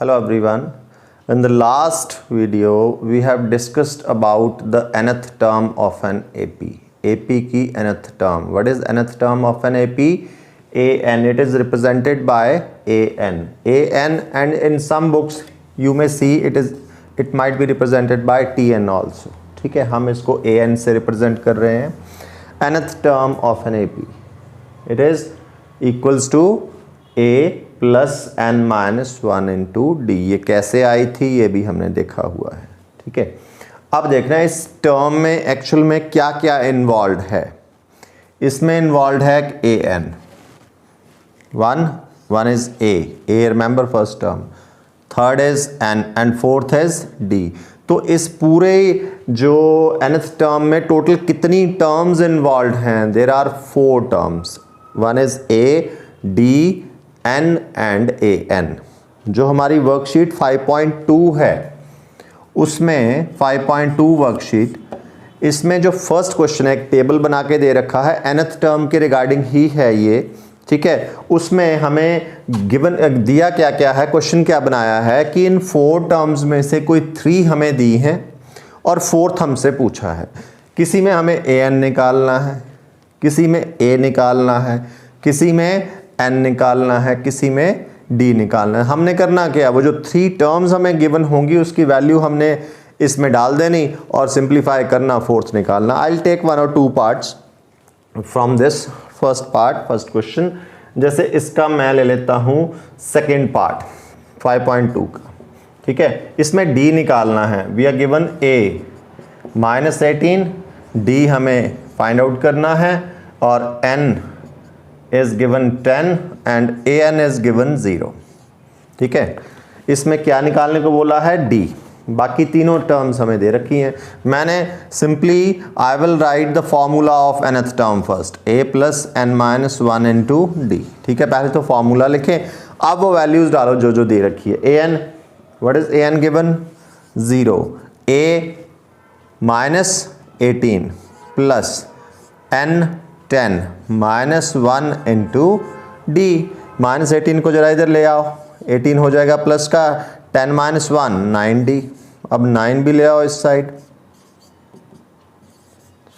Hello everyone. In the last video we have discussed about the nth term of an AP. AP की nth term. What is nth term of an AP? AN. It is represented by AN. AN, and in some books you may see it might be represented by TN also. ठीक है, हम इसको AN से represent कर रहे हैं. Nth term of an AP. It is equals to A plus n minus one into D. ये कैसे आई थी ये भी हमने देखा हुआ है. ठीक है, अब देखना है इस टर्म में एक्चुअल में क्या क्या इन्वॉल्व है. इसमें इन्वॉल्व है a n. One is a remember first term, third is n and fourth is d. तो इस पूरे जो nth टर्म में टोटल कितनी टर्म्स इन्वॉल्व हैं? There are 4 terms. One is a, d, n and a n. जो हमारी worksheet 5.2 है उसमें 5.2 वर्कशीट, इसमें जो फर्स्ट क्वेश्चन है, एक टेबल बना के दे रखा है, nth टर्म के रिगार्डिंग ही है ये. ठीक है, उसमें हमें गिवन दिया क्या क्या है, क्वेश्चन क्या बनाया है कि इन 4 टर्म्स में से कोई 3 हमें दी हैं और 4th हमसे पूछा है. किसी में हमें ए एन निकालना है, किसी में ए निकालना है, किसी में n निकालना है, किसी में d निकालना है. हमने करना क्या, वो जो 3 टर्म्स हमें गिवन होंगी उसकी वैल्यू हमने इसमें डाल देनी और सिंप्लीफाई करना, 4th निकालना. I will take 1 or 2 parts from this first part, first question. जैसे इसका मैं ले लेता हूँ सेकेंड पार्ट 5.2 का. ठीक है, इसमें d निकालना है. We are given a -18, d हमें फाइंड आउट करना है और n is given 10 and an is given 0. ठीक है, इसमें क्या निकालने को बोला है? d. बाकी तीनों टर्म्स हमें दे रखी हैं. मैंने simply I will write the formula of nth term first, a plus n minus one into D. ठीक है, पहले तो फॉर्मूला लिखें, अब वो वैल्यूज डालो जो जो दे रखी है. an, what is an given? 0. a -18 plus n 10 minus 1 into D. -18 को जरा इधर ले आओ, 18 हो जाएगा प्लस का, 10 माइनस 1 9d. अब 9 भी ले आओ इस साइड.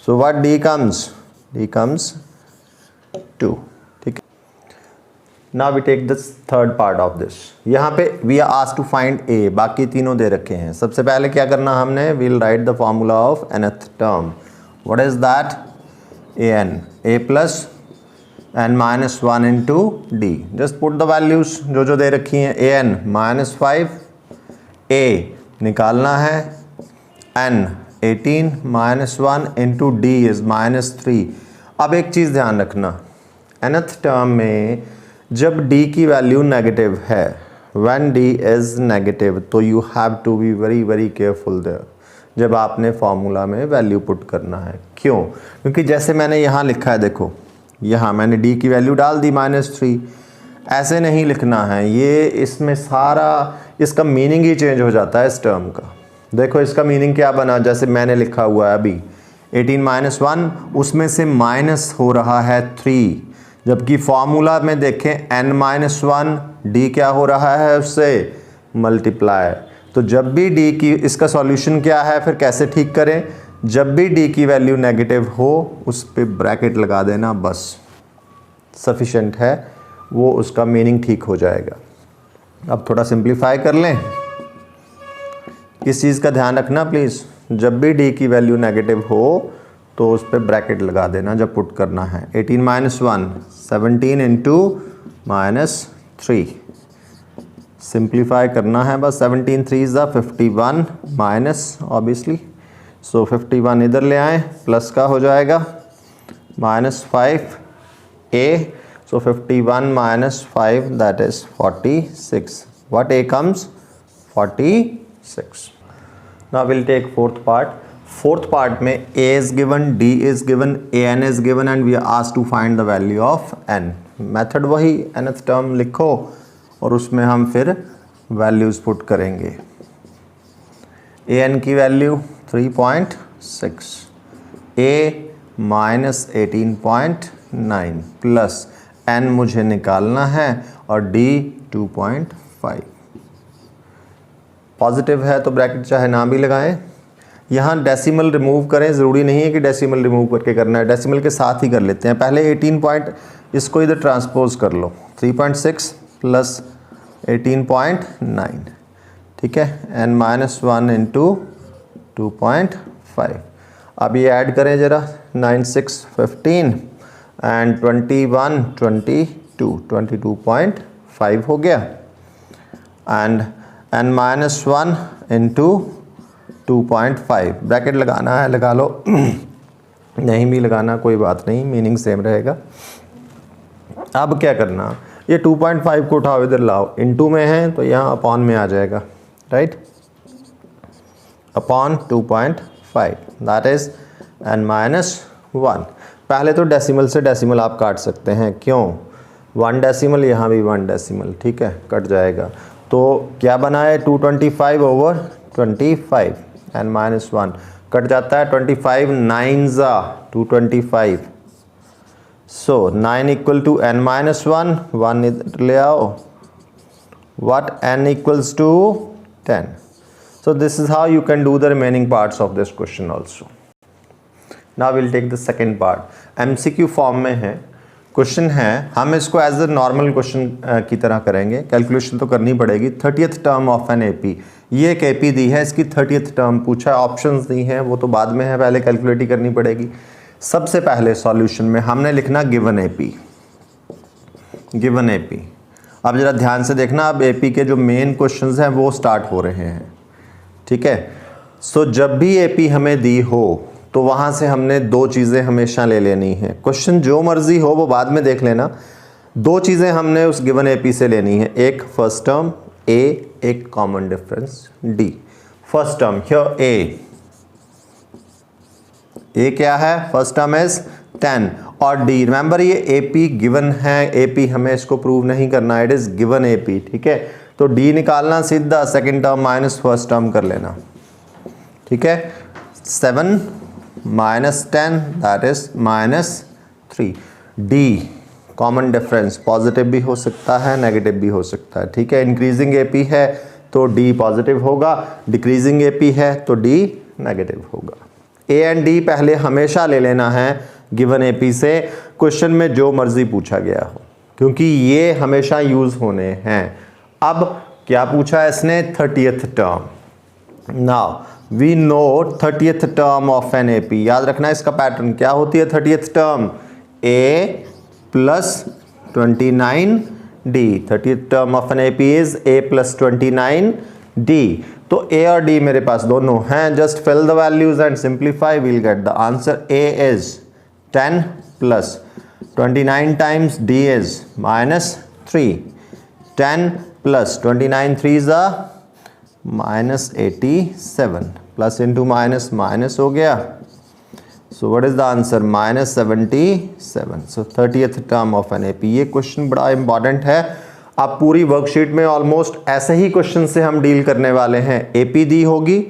So what d comes? d comes 2. ठीक है, now we take this third part of this. यहाँ पे we are asked to find a, बाकी तीनों दे रखे हैं. सबसे पहले क्या करना हमने, we will write the formula of nth term. What is that? an, a plus n minus 1 into d. just put the values जो जो दे रखी हैं. an -5, a निकालना है, n 18 -1 into d is -3. अब एक चीज़ ध्यान रखना, nth टर्म में जब d की वैल्यू नेगेटिव है, when d is negative, तो you have to be very very careful there जब आपने फॉर्मूला में वैल्यू पुट करना है. क्यों? क्योंकि जैसे मैंने यहाँ लिखा है, देखो यहाँ मैंने d की वैल्यू डाल दी -3. ऐसे नहीं लिखना है, ये इसमें सारा इसका मीनिंग ही चेंज हो जाता है इस टर्म का. देखो इसका मीनिंग क्या बना, जैसे मैंने लिखा हुआ है अभी 18 - 1, उसमें से माइनस हो रहा है 3, जबकि फॉर्मूला में देखें n - 1, d क्या हो रहा है उससे मल्टीप्लाई. तो जब भी d की, इसका सॉल्यूशन क्या है, फिर कैसे ठीक करें? जब भी d की वैल्यू नेगेटिव हो उस पर ब्रैकेट लगा देना, बस सफिशेंट है, वो उसका मीनिंग ठीक हो जाएगा. अब थोड़ा सिंप्लीफाई कर लें. इस चीज़ का ध्यान रखना प्लीज़, जब भी d की वैल्यू नेगेटिव हो तो उस पर ब्रैकेट लगा देना जब पुट करना है. 18 - 1 17 इंटू -3. सिंप्लीफाई करना है बस. 17 3 51 माइनस ऑब्वियसली, सो 51 इधर ले आए, प्लस का हो जाएगा -5 a. So 51 - 5 that is 46. What a comes? 46. Now will take fourth part. Fourth part में a is given, d is given, an is given and we are asked to find the value of n. Method वही, nth term लिखो और उसमें हम फिर values put करेंगे. an की value 3.6, a -18.9 plus n मुझे निकालना है और d 2.5. पॉजिटिव है तो ब्रैकेट चाहे ना भी लगाएं। यहाँ डेसिमल रिमूव करें, ज़रूरी नहीं है कि डेसिमल रिमूव करके करना है, डेसिमल के साथ ही कर लेते हैं। पहले 18 पॉइंट इसको इधर ट्रांसपोज कर लो, 3.6 प्लस 18.9, ठीक है, n-1 इंटू 2.5। अब ये ऐड करें ज़रा, 9 6 15 एंड 21 22 22.5 हो गया, एंड n-1 इंटू 2.5। ब्रैकेट लगाना है लगा लो, नहीं भी लगाना कोई बात नहीं, मीनिंग सेम रहेगा। अब क्या करना, ये 2.5 को उठाओ इधर लाओ, इनटू में है तो यहाँ अपॉन में आ जाएगा, right, upon 2.5 that is n-1। पहले तो डेसिमल से डेसिमल आप काट सकते हैं, क्यों, 1 डेसिमल, यहाँ भी 1 डेसिमल, ठीक है, कट जाएगा। तो क्या बना है, 225 ओवर 25, n-1 कट जाता है, 25 9s 225, so 9 equal to n-1, 1 इधर ले आओ, what n equals to 10। So this is how you can do the remaining parts of this question also. Now we'll take the second part, MCQ form में है question है, हम इसको as a normal question की तरह करेंगे, calculation तो करनी पड़ेगी। 30th term of an AP, ये एक एपी दी है, इसकी 30th टर्म पूछा है, ऑप्शंस दी हैं, वो तो बाद में है, पहले कैलकुलेट ही करनी पड़ेगी। सबसे पहले सॉल्यूशन में हमने लिखना गिवन एपी, गिवन एपी। अब ज़रा ध्यान से देखना, अब एपी के जो मेन क्वेश्चंस हैं वो स्टार्ट हो रहे हैं, ठीक है। सो जब भी एपी हमें दी हो तो वहाँ से हमने 2 चीज़ें हमेशा ले लेनी है, क्वेश्चन जो मर्जी हो वो बाद में देख लेना। 2 चीज़ें हमने उस गिवन एपी से लेनी है, एक फर्स्ट टर्म ए, एक common difference d. First term here a क्या है, फर्स्ट टर्म इज 10 और डी, रिमेंबर ये एपी गिवन है, एपी हमें इसको प्रूव नहीं करना, इट इज गिवन एपी, ठीक है। तो डी निकालना सीधा, second term minus first term कर लेना, ठीक है। 7 minus 10 that is -3। D common difference, positive भी हो सकता है नेगेटिव भी हो सकता है, ठीक है। इंक्रीजिंग एपी है तो डी पॉजिटिव होगा, डिक्रीजिंग एपी है तो डी नेगेटिव होगा। ए एंड डी पहले हमेशा ले लेना है गिवन एपी से, क्वेश्चन में जो मर्जी पूछा गया हो, क्योंकि ये हमेशा यूज होने हैं। अब क्या पूछा है इसने, 30th term. Now we know 30th term of an AP, याद रखना इसका पैटर्न क्या होती है 30th term, A plus 29 D. 30th term of an AP is A plus 29 D. तो ए और डी मेरे पास दोनों हैं, just fill the values and simplify, we'll get the answer. A is 10 plus 29 times D is -3, 10 plus 29 3s -87, plus into minus minus हो गया, सो what is the answer, -77। So 30th term of an AP. ये question बड़ा important है, आप पूरी worksheet में almost ऐसे ही question से हम डील करने वाले हैं। एपी दी होगी,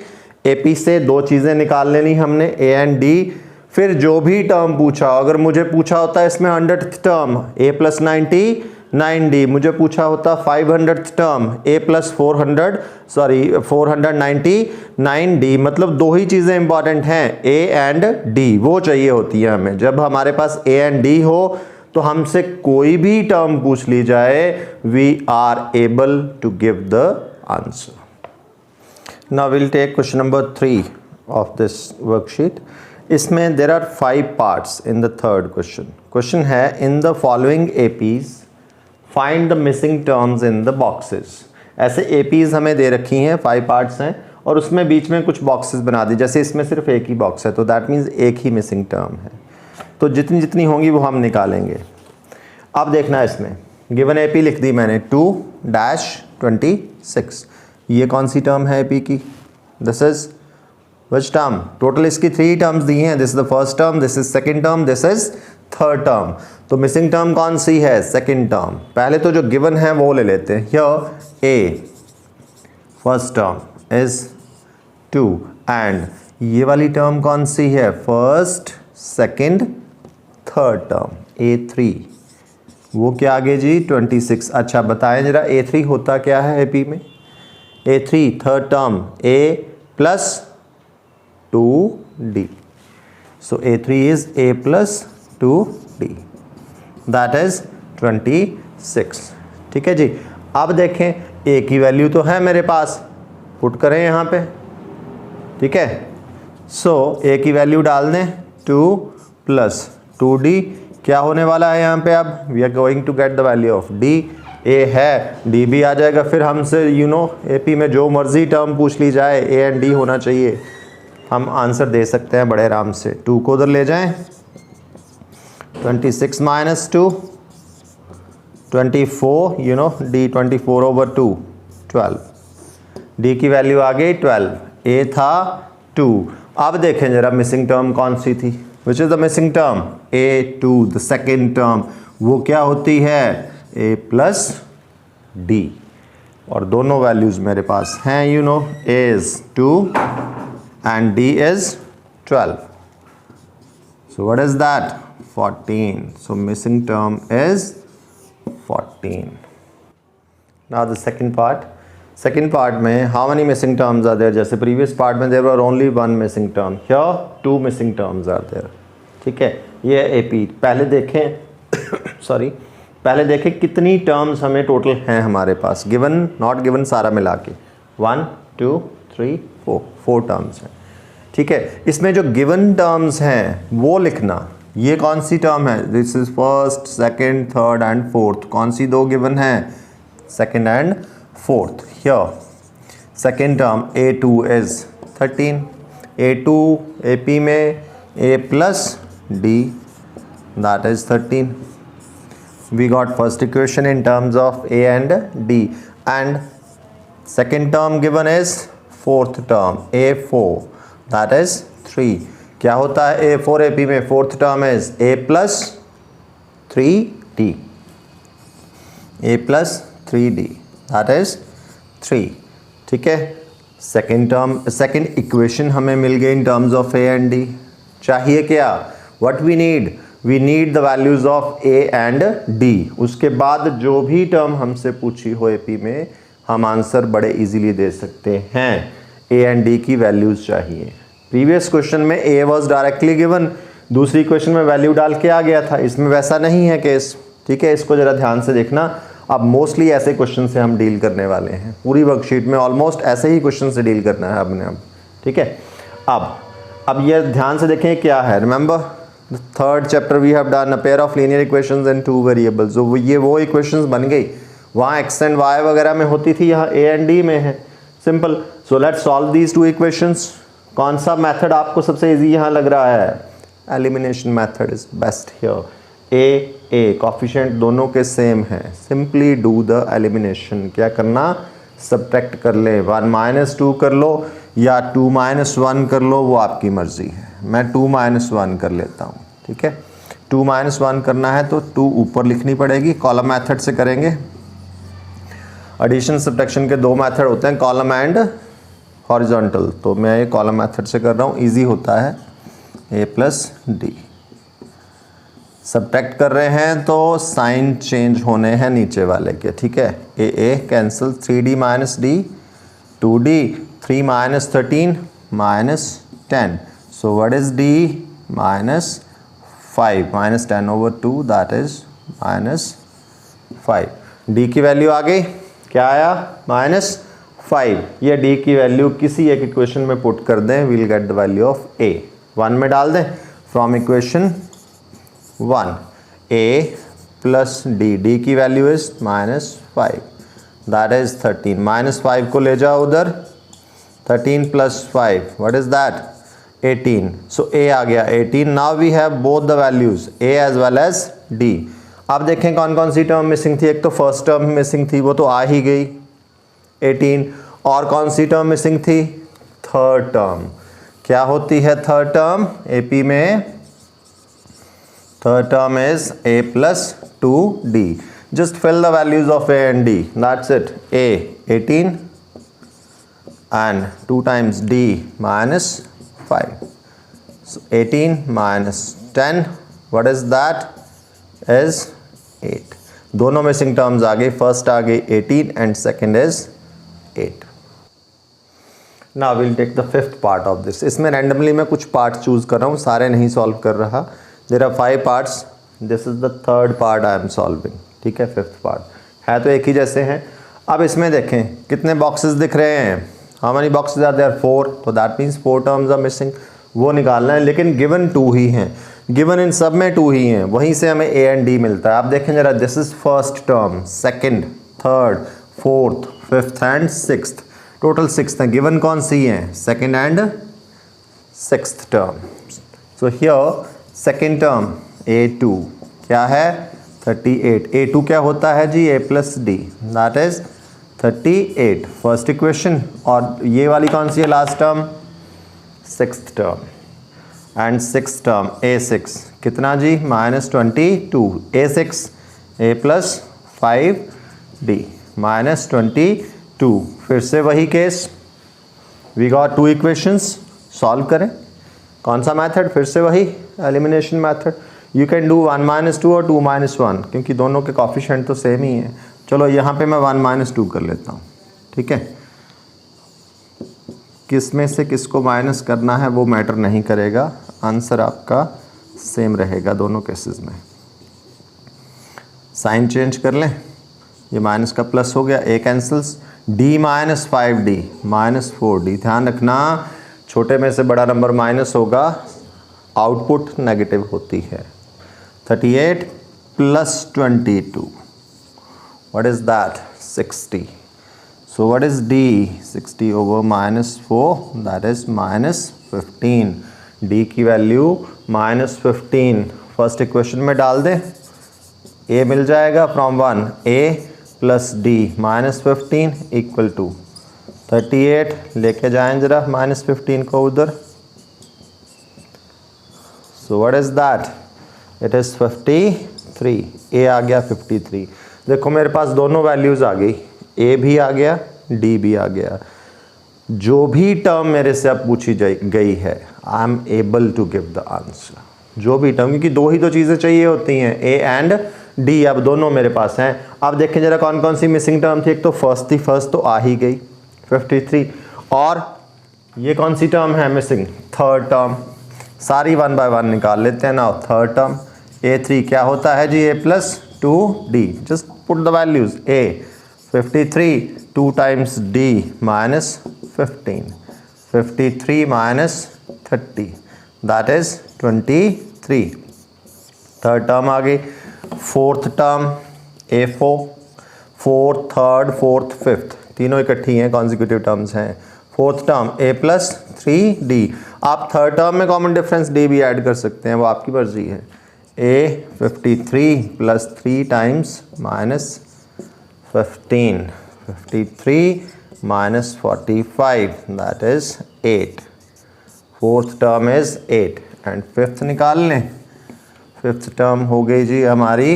एपी से 2 चीज़ें निकाल लेनी हमने, ए एंड डी, फिर जो भी टर्म पूछा, अगर मुझे पूछा होता इसमें 100th term A plus 99 D, मुझे पूछा होता 500th term A plus 499 D, मतलब 2 ही चीज़ें इंपॉर्टेंट हैं, ए एंड डी, वो चाहिए होती है हमें। जब हमारे पास ए एंड डी हो तो हमसे कोई भी टर्म पूछ ली जाए, we are able to give the answer. Now will take question number 3 of this worksheet. इसमें there are 5 parts in the third question. Question है, in the following APs find the missing terms in the boxes. ऐसे APs हमें दे रखी हैं, 5 parts हैं और उसमें बीच में कुछ बॉक्सेस बना दी, जैसे इसमें सिर्फ एक ही बॉक्स है तो दैट मीन्स एक ही मिसिंग टर्म है, तो जितनी जितनी होंगी वो हम निकालेंगे। अब देखना इसमें गिवन एपी लिख दी मैंने 2-26, ये कौन सी टर्म है एपी की, this is which term, total इसकी 3 टर्म्स दी हैं, this is the first term, this is second term, this is third term. तो मिसिंग टर्म कौन सी है, सेकंड टर्म। पहले तो जो गिवन है वो ले लेते हैं, here A first term is 2 and ये वाली टर्म कौन सी है, first second third term A3, वो क्या आगे जी 26। अच्छा बताएं जरा A3 होता क्या है एपी में, A3 third term A plus 2D. So A3 is A plus 2D, that is 26. ठीक है जी। अब देखें A की वैल्यू तो है मेरे पास, पुट करें यहाँ पे, ठीक है। सो A की वैल्यू डाल दें 2 प्लस 2D, क्या होने वाला है यहाँ पे, अब we are going to get the value of D। A है, D भी आ जाएगा, फिर हमसे AP में जो मर्जी टर्म पूछ ली जाए A एंड D होना चाहिए, हम आंसर दे सकते हैं बड़े आराम से। 2 को उधर ले जाएं, 26 माइनस 2 24, D 24 ओवर 2 12, D की वैल्यू आ गई 12, A था 2। अब देखें जरा मिसिंग टर्म कौन सी थी, which is the missing term, A2 the second term, वो क्या होती है A प्लस D, और दोनों वैल्यूज़ मेरे पास हैं, A is 2 and D is 12. So what is that? 14. So missing term is 14. Now the second part. Second part में how many missing terms are there? जैसे previous part में there were only one missing term. Here 2 missing terms are there. ठीक है, ये AP। पहले देखें sorry पहले देखें कितनी टर्म्स हमें टोटल हैं हमारे पास, गिवन नॉट गिवन सारा मिला के 1 2 3 4 टर्म्स हैं, ठीक है। इसमें जो गिवन टर्म्स हैं वो लिखना, ये कौन सी टर्म है, this is first second third and fourth, कौन सी दो गिवन हैं, second and fourth. Here second term A2 is 13, A2 AP में A plus D, that is 13। We got first equation in terms of A and D, and second term given is fourth term A4, that is 3। क्या होता है A4 AP में, fourth term is A plus 3D, A plus 3D, that is 3, ठीक है। Second term second equation हमें मिल गई in terms of A and D। चाहिए क्या, what we need the values of A and D। उसके बाद जो भी टर्म हमसे पूछी हो AP में, हम आंसर बड़े इजीली दे सकते हैं। A एंड D की वैल्यूज चाहिए। प्रीवियस क्वेश्चन में A वाज डायरेक्टली गिवन, दूसरी क्वेश्चन में वैल्यू डाल के आ गया था, इसमें वैसा नहीं है केस, ठीक है। इसको जरा ध्यान से देखना। अब मोस्टली ऐसे क्वेश्चन से हम डील करने वाले हैं, पूरी वर्कशीट में ऑलमोस्ट ऐसे ही क्वेश्चन से डील करना है हमने अब, ठीक है। अब ये ध्यान से देखें क्या है, remember third chapter we have done a pair of linear equations and 2 variables. जो ये वो इक्वेशंस बन गई, वहाँ एक्स एंड वाई वगैरह में होती थी, यहाँ A एंड D में है, simple. So let's solve these 2 equations. कौन सा मेथड आपको सबसे इजी यहाँ लग रहा है, elimination method is best here. A coefficient दोनों के सेम हैं, सिंपली डू द एलिमिनेशन। क्या करना, सब्ट्रैक्ट कर ले, 1 माइनस 2 कर लो या 2 माइनस 1 कर लो, वो आपकी मर्जी है। मैं 2 माइनस 1 कर लेता हूँ, ठीक है। 2 माइनस 1 करना है तो 2 ऊपर लिखनी पड़ेगी, कॉलम मेथड से करेंगे। एडिशन सब्ट्रैक्शन के 2 मेथड होते हैं, कॉलम एंड हॉरिजॉन्टल, तो मैं ये कॉलम मेथड से कर रहा हूँ, इजी होता है। A प्लस D सब्ट्रैक्ट कर रहे हैं तो साइन चेंज होने हैं नीचे वाले के, ठीक है। A cancel, 3D minus D 2D, 3 minus 13 minus 10, so what is D minus 5, minus 10 over 2, that is minus 5। D की वैल्यू आ गई, क्या आया, माइनस 5। ये D की वैल्यू किसी एक इक्वेशन में पुट कर दें, we'll get the value of A। 1 में डाल दें, from equation 1 A plus D की value is minus 5, that is 13। Minus 5 को ले जाओ उधर, 13 plus 5, what is that, 18। So A आ गया 18। Now we have both the values A as well as D। अब देखें कौन कौन सी टर्म मिसिंग थी, एक तो फर्स्ट टर्म मिसिंग थी, वो तो आ ही गई 18, और कौन सी टर्म मिसिंग थी, थर्ड टर्म। क्या होती है थर्ड टर्म, AP में third term is A plus 2D। just fill the values of A and D, that's it। A 18 and 2 times D minus 5, so 18 minus 10, what is that, is 8। दोनों missing terms आ गई, first आ गई 18 and second is 8। Now will take the fifth part of this. इसमें randomly मैं कुछ part choose कर रहा हूँ, सारे नहीं सॉल्व कर रहा। There are 5 parts, this is the third part I am solving. ठीक है, फिफ्थ पार्ट है तो एक ही जैसे हैं। अब इसमें देखें कितने बॉक्सेस दिख रहे हैं, how many boxes are there 4, तो that means 4 terms are missing, वो निकालना है। लेकिन गिवन 2 ही हैं, गिवन इन सब में 2 ही हैं, वहीं से हमें ए एंड डी मिलता है। आप देखें जरा, this is first term, second, third, fourth, fifth and sixth, total 6 हैं। गिवन कौन सी हैं, second and sixth term. So here second term a2 क्या है 38, a2 क्या होता है जी, a plus D, that is 38 first equation. और ये वाली कौन सी है last term, sixth term. And six term a6 कितना जी, -22, a6 a प्लस 5d -22। फिर से वही case, we got 2 equations, solve करें। कौन सा मेथड, फिर से वही elimination method. You can do 1 - 2 और 2 - 1, क्योंकि दोनों के कॉफिशिएंट तो सेम ही हैं। चलो यहाँ पे मैं 1 - 2 कर लेता हूँ। ठीक है, किस में से किसको माइनस करना है वो मैटर नहीं करेगा, आंसर आपका सेम रहेगा दोनों केसेस में। साइन चेंज कर लें, ये माइनस का प्लस हो गया, a cancels, d -5d -4d। ध्यान रखना छोटे में से बड़ा नंबर माइनस होगा, आउटपुट नेगेटिव होती है। 38 + 22, what is that, 60। So what is d, 60 over -4, that is -15। d की वैल्यू -15 फर्स्ट इक्वेशन में डाल दें, a मिल जाएगा from 1, a plus D -15 equal to 38। लेके जाएं जरा -15 को उधर, so what is that, it is 53, A आ गया 53। देखो मेरे पास दोनों वैल्यूज आ गई, ए भी आ गया, डी भी आ गया। जो भी टर्म मेरे से अब पूछी गई है, I am able to give the answer. जो भी टर्म, क्योंकि 2 ही तो चीज़ें चाहिए होती हैं, ए एंड डी, अब दोनों मेरे पास हैं। अब देखें जरा कौन कौन सी मिसिंग टर्म थी। एक तो फर्स्ट थी, फर्स्ट तो आ ही गई 53, और ये कौन सी टर्म है मिसिंग, थर्ड टर्म। सारी 1 by 1 निकाल लेते हैं ना। थर्ड टर्म a3 क्या होता है जी, a + 2d, just put the values, a 53 2 times d -15, 53 - 30, that is 23। Third term आ गई। Fourth term a4, fourth, third, fourth, fifth, तीनों इकट्ठी हैं, कॉन्जिक्यूटिव टर्म्स हैं। Fourth term a + 3d। आप थर्ड टर्म में कॉमन डिफरेंस d भी add कर सकते हैं, वो आपकी मर्जी है। a 53 + 3 times -15, 53 - 45, that is 8। Fourth term is 8 and fifth निकाल लें। फिफ्थ टर्म हो गई जी हमारी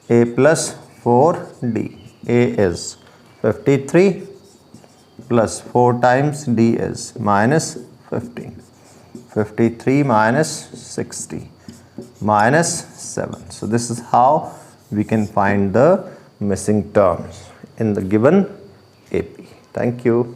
a + 4d, a is 53 + 4 times d is -15, 53 - 60 -7. So this is how we can find the missing terms in the given AP. Thank you.